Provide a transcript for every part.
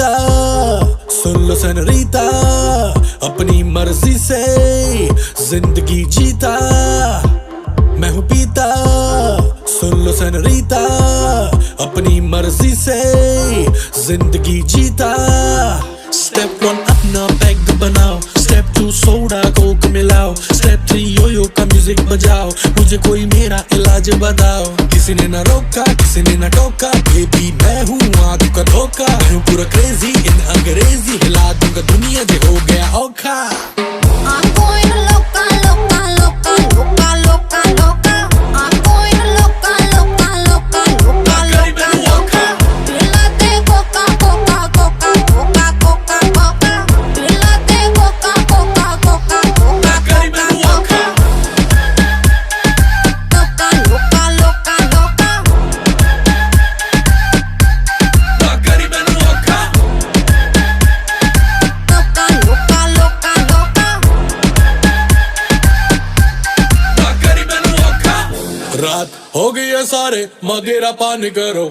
पीता, सुन लो सनरीता, अपनी मर्जी से जिंदगी जीता। मैं हूँ पीता, सुन लो सनरीता, अपनी मर्जी से जिंदगी जीता। स्टेप 1 अपना पैग बनाओ, स्टेप 2 सोडा कोक मिलाओ, स्टेप 3 योयो का म्यूजिक बजाओ, मुझे कोई मेरा इलाज बताओ। किसी ने ना रोका, किसी ने ना टोका, बेबी मैं हूँ आग का धोखा। मैं हूँ पूरा क्रेजी इन अंग्रेजी, हिला दूंगा दुनिया जो हो गया औखा। रात हो गई है सारे मदिरा पानी करो,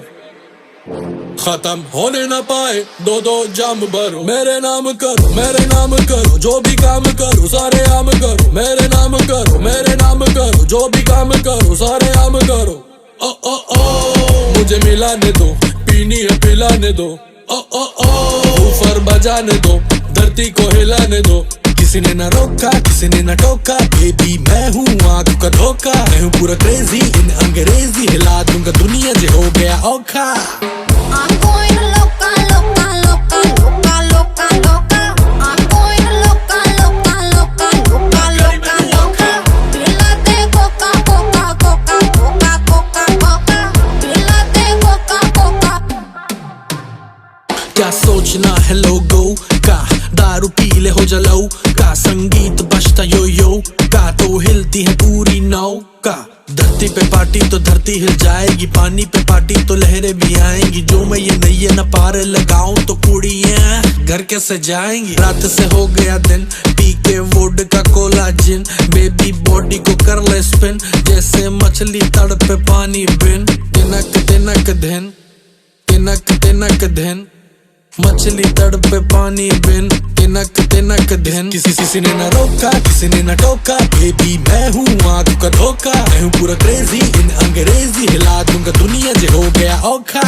खत्म होने ना पाए दो दो जाम भरो। मेरे नाम करो, मेरे नाम करो, जो भी काम करो सारे आम करो। मेरे नाम करो, मेरे नाम करो, जो भी काम करो सारे आम करो। ओ ओ ओ मुझे मिलाने दो, पीनी है पिलाने दो। ओ ओ ओ ऊपर बजाने दो, धरती को हिलाने दो। किसी ने ना रोका, किसी ने ना टोका, बेबी मैं हूँ आग का धोखा। मैं हूँ पूरा क्रेजी इन अंग्रेजी, हिला दूंगा दुनिया जो हो गया औखा। क्या सोचना है लोगों का, दारू पी ले हो जलाओ का, संगीत बजता यो यो का, तो हिलती है पूरी नौका। धरती पे पार्टी तो धरती हिल जाएगी, पानी पे पार्टी तो लहरें भी आएंगी। जो मैं ये नैये न पार लगाऊं तो कुड़ियां घर कैसे जाएंगी। रात से हो गया दिन, पी के वोड का कोला जिन, बेबी बॉडी को कर ले स्पिन, जैसे मछली तड़पे पानी बिन। तिनक तिनक दिन, तिनक तिनक दिन, मछली तड़पे पानी बिन, तिनक तिनक दिन। किसी ने ना रोका, किसी ने ना टोका, बेबी मैं हूँ आग का धोखा। मैं हूँ पूरा क्रेजी इन अंग्रेजी, हिला दूंगा दुनिया जो हो गया औखा।